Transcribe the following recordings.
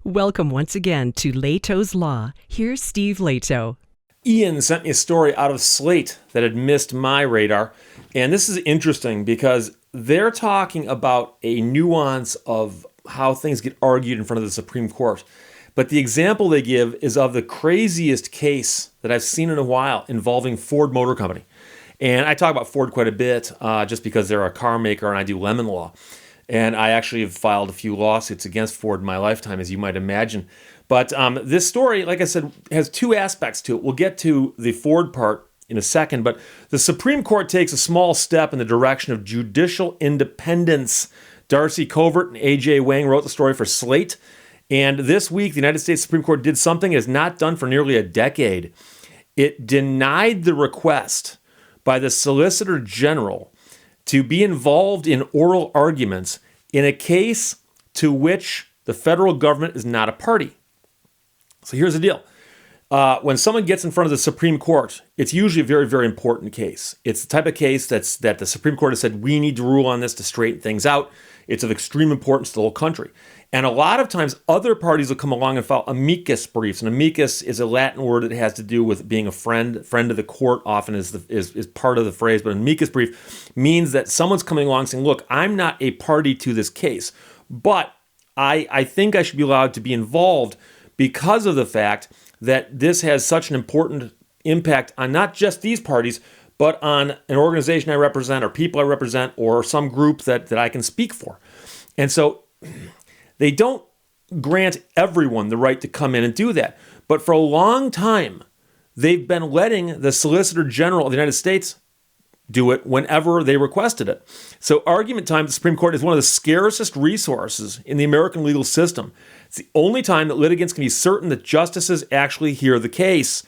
Welcome once again to Lehto's Law. Here's Steve Lehto. Ian sent me a story out of Slate that had missed my radar. And this is interesting because they're talking about a nuance of how things get argued in front of the Supreme Court. But the example they give is of the craziest case that I've seen in a while involving Ford Motor Company. And I talk about Ford quite a bit just because they're a car maker and I do lemon law. And I actually have filed a few lawsuits against Ford in my lifetime, as you might imagine. But this story, like I said, has two aspects to it. We'll get to the Ford part in a second, but the Supreme Court takes a small step in the direction of judicial independence. Darcy Covert and A.J. Wang wrote the story for Slate. And this week, the United States Supreme Court did something it has not done for nearly a decade. It denied the request by the Solicitor General to be involved in oral arguments in a case to which the federal government is not a party. So here's the deal. When someone gets in front of the Supreme Court, it's usually a very, very important case. It's the type of case that the Supreme Court has said, we need to rule on this to straighten things out. It's of extreme importance to the whole country. And a lot of times other parties will come along and file amicus briefs. And amicus is a Latin word that has to do with being a friend of the court, often is part of the phrase. But an amicus brief means that someone's coming along saying, look, I'm not a party to this case, but I think I should be allowed to be involved because of the fact that this has such an important impact on not just these parties, but on an organization I represent or people I represent or some group that I can speak for. And so they don't grant everyone the right to come in and do that. But for a long time, they've been letting the Solicitor General of the United States do it whenever they requested it. So argument time at the Supreme Court is one of the scarcest resources in the American legal system. It's the only time that litigants can be certain that justices actually hear the case.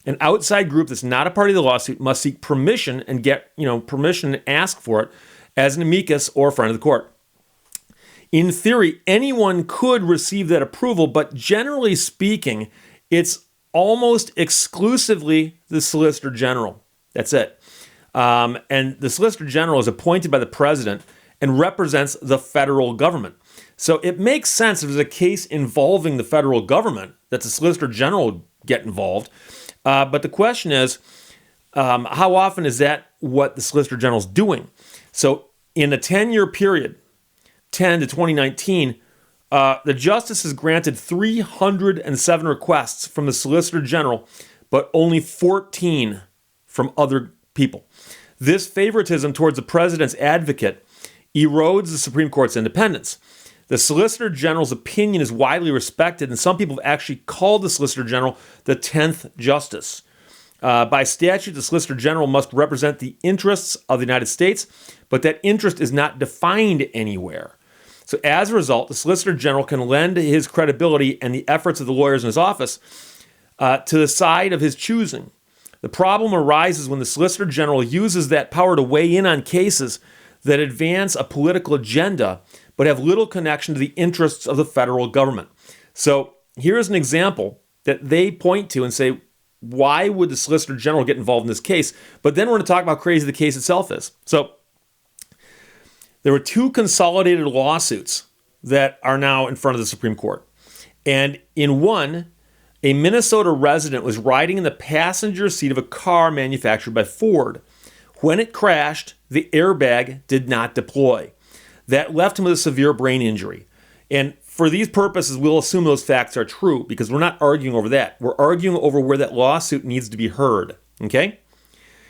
An outside group that's not a party to the lawsuit must seek permission and get permission and ask for it as an amicus or a friend of the court. In theory, anyone could receive that approval, but generally speaking, it's almost exclusively the Solicitor General. That's it. And the Solicitor General is appointed by the president and represents the federal government. So it makes sense if there's a case involving the federal government that the Solicitor General would get involved. But the question is, how often is that what the Solicitor General is doing? So in a 10-year period, 10 to 2019, the justices granted 307 requests from the Solicitor General, but only 14 from other people. This favoritism towards the president's advocate erodes the Supreme Court's independence. The Solicitor General's opinion is widely respected, and some people have actually called the Solicitor General the 10th Justice. By statute, the Solicitor General must represent the interests of the United States, but that interest is not defined anywhere. So as a result, the Solicitor General can lend his credibility and the efforts of the lawyers in his office to the side of his choosing. The problem arises when the Solicitor General uses that power to weigh in on cases that advance a political agenda but have little connection to the interests of the federal government. So here's an example that they point to and say, why would the Solicitor General get involved in this case? But then we're going to talk about how crazy the case itself is. So there were two consolidated lawsuits that are now in front of the Supreme Court. And in one, a Minnesota resident was riding in the passenger seat of a car manufactured by Ford. When it crashed, the airbag did not deploy. That left him with a severe brain injury. And for these purposes, we'll assume those facts are true because we're not arguing over that. We're arguing over where that lawsuit needs to be heard. Okay?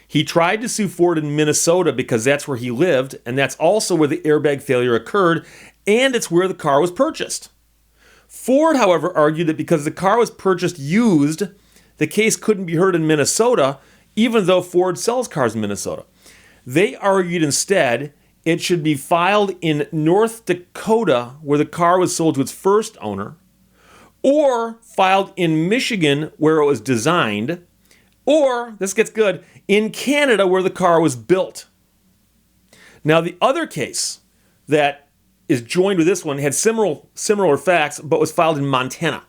He tried to sue Ford in Minnesota because that's where he lived, and that's also where the airbag failure occurred, and it's where the car was purchased. Ford, however, argued that because the car was purchased used, the case couldn't be heard in Minnesota, even though Ford sells cars in Minnesota. They argued instead it should be filed in North Dakota, where the car was sold to its first owner, or filed in Michigan, where it was designed, or, this gets good, in Canada, where the car was built. Now, the other case that is joined with this one had similar facts, but was filed in Montana.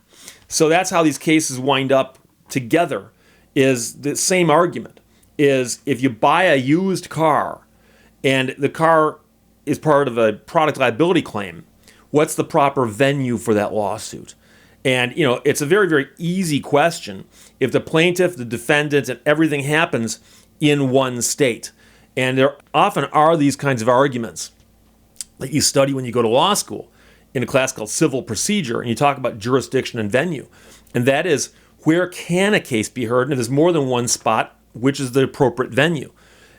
So that's how these cases wind up together, is the same argument, is if you buy a used car and the car is part of a product liability claim, what's the proper venue for that lawsuit? And, it's a very, very easy question if the plaintiff, the defendant, and everything happens in one state. And there often are these kinds of arguments that you study when you go to law school in a class called civil procedure, and you talk about jurisdiction and venue. And that is, where can a case be heard? And if there's more than one spot, which is the appropriate venue?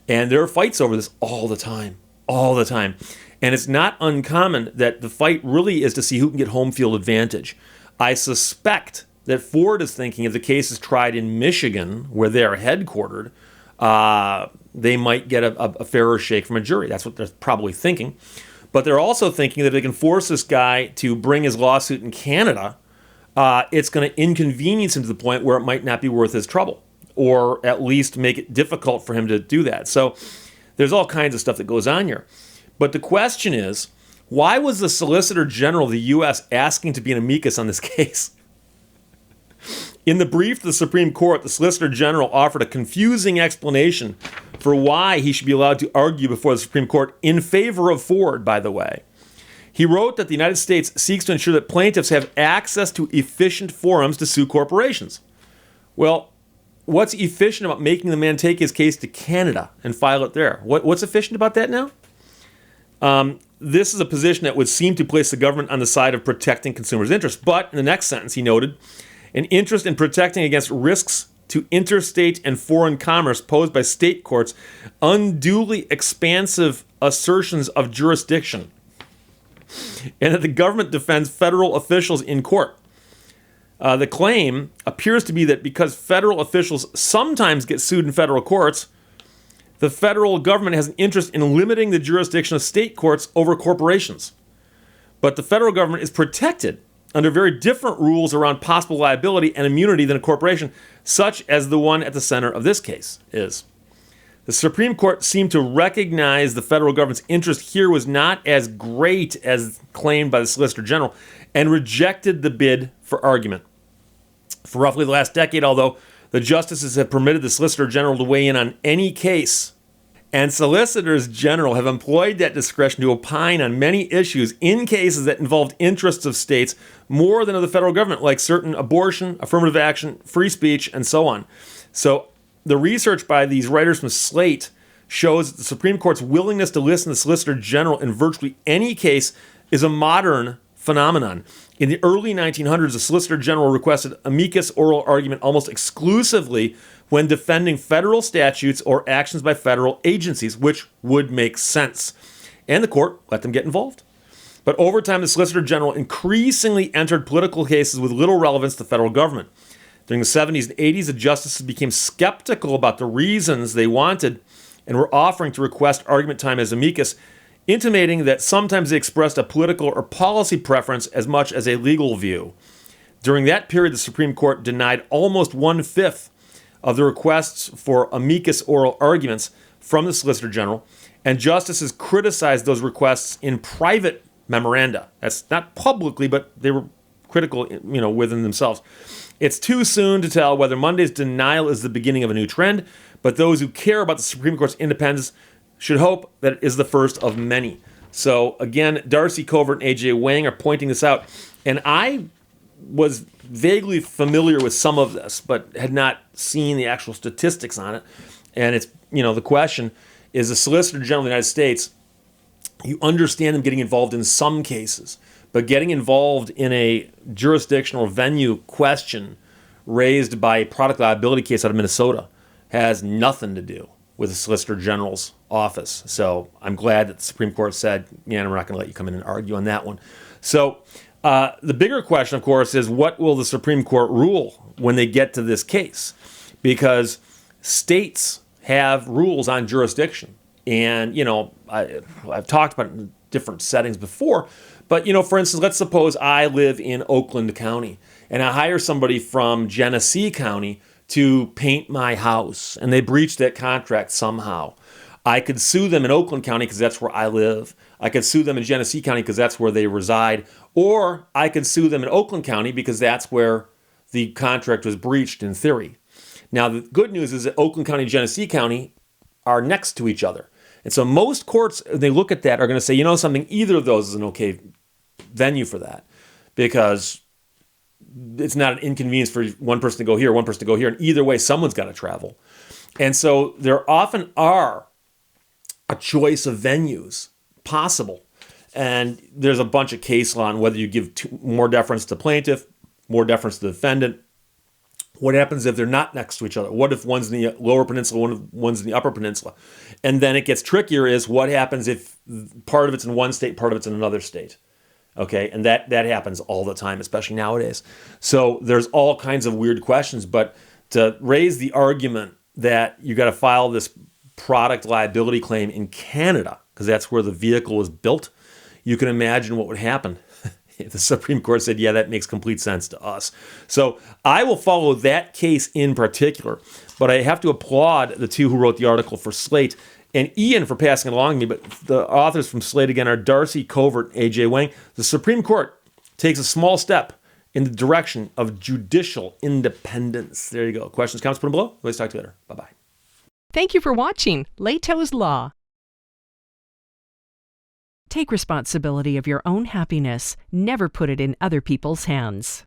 And there are fights over this all the time. And it's not uncommon that the fight really is to see who can get home field advantage. I suspect that Ford is thinking if the case is tried in Michigan, where they're headquartered, they might get a fairer shake from a jury. That's what they're probably thinking. But they're also thinking that if they can force this guy to bring his lawsuit in Canada, it's going to inconvenience him to the point where it might not be worth his trouble, or at least make it difficult for him to do that. So there's all kinds of stuff that goes on here. But the question is, why was the Solicitor General of the U.S. asking to be an amicus on this case? In the brief to the Supreme Court, the Solicitor General offered a confusing explanation for why he should be allowed to argue before the Supreme Court in favor of Ford, by the way. He wrote that the United States seeks to ensure that plaintiffs have access to efficient forums to sue corporations. Well, what's efficient about making the man take his case to Canada and file it there? What's efficient about that now? This is a position that would seem to place the government on the side of protecting consumers' interests. But in the next sentence, he noted, an interest in protecting against risks to interstate and foreign commerce posed by state courts, unduly expansive assertions of jurisdiction, and that the government defends federal officials in court. The claim appears to be that because federal officials sometimes get sued in federal courts, the federal government has an interest in limiting the jurisdiction of state courts over corporations. But the federal government is protected under very different rules around possible liability and immunity than a corporation, such as the one at the center of this case is. The Supreme Court seemed to recognize the federal government's interest here was not as great as claimed by the Solicitor General, and rejected the bid for argument. For roughly the last decade, although the justices have permitted the Solicitor General to weigh in on any case, and solicitors general have employed that discretion to opine on many issues in cases that involved interests of states more than of the federal government, like certain abortion, affirmative action, free speech, and so on. So the research by these writers from Slate shows that the Supreme Court's willingness to listen to the Solicitor General in virtually any case is a modern phenomenon. In the early 1900s, the Solicitor General requested amicus oral argument almost exclusively when defending federal statutes or actions by federal agencies, which would make sense. And the court let them get involved. But over time, the Solicitor General increasingly entered political cases with little relevance to the federal government. During the 70s and 80s, the justices became skeptical about the reasons they wanted and were offering to request argument time as amicus, intimating that sometimes they expressed a political or policy preference as much as a legal view. During that period, the Supreme Court denied almost 1/5 of the requests for amicus oral arguments from the Solicitor General, and justices criticized those requests in private memoranda. That's not publicly, but they were critical, within themselves. It's too soon to tell whether Monday's denial is the beginning of a new trend, but those who care about the Supreme Court's independence should hope that it is the first of many. So again, Darcy Covert and A.J. Wang are pointing this out, and I was vaguely familiar with some of this, but had not seen the actual statistics on it. And it's, the question is, the Solicitor General of the United States, you understand them getting involved in some cases, but getting involved in a jurisdictional venue question raised by a product liability case out of Minnesota has nothing to do with the Solicitor General's office. So I'm glad that the Supreme Court said, we're not going to let you come in and argue on that one. So the bigger question, of course, is what will the Supreme Court rule when they get to this case? Because states have rules on jurisdiction. And, I've talked about it in different settings before. But, for instance, let's suppose I live in Oakland County and I hire somebody from Genesee County to paint my house, and they breach that contract somehow. I could sue them in Oakland County because that's where I live. I could sue them in Genesee County because that's where they reside. Or I could sue them in Oakland County because that's where the contract was breached in theory. Now, the good news is that Oakland County and Genesee County are next to each other. And so most courts, when they look at that, are going to say, something, either of those is an okay venue for that. Because it's not an inconvenience for one person to go here, one person to go here. And either way, someone's got to travel. And so there often are a choice of venues possible. And there's a bunch of case law on whether you give more deference to plaintiff, more deference to the defendant. What happens if they're not next to each other? What if one's in the lower peninsula, one's in the upper peninsula? And then it gets trickier is what happens if part of it's in one state, part of it's in another state? Okay, and that happens all the time, especially nowadays. So there's all kinds of weird questions, but to raise the argument that you got to file this product liability claim in Canada, because that's where the vehicle was built, you can imagine what would happen. The Supreme Court said, yeah, that makes complete sense to us. So I will follow that case in particular, but I have to applaud the two who wrote the article for Slate and Ian for passing it along to me. But the authors from Slate, again, are Darcy Covert and A.J. Wang. The Supreme Court takes a small step in the direction of judicial independence. There you go. Questions, comments, put them below. Let's talk to you later. Bye-bye. Thank you for watching Lehto's Law. Take responsibility of your own happiness. Never put it in other people's hands.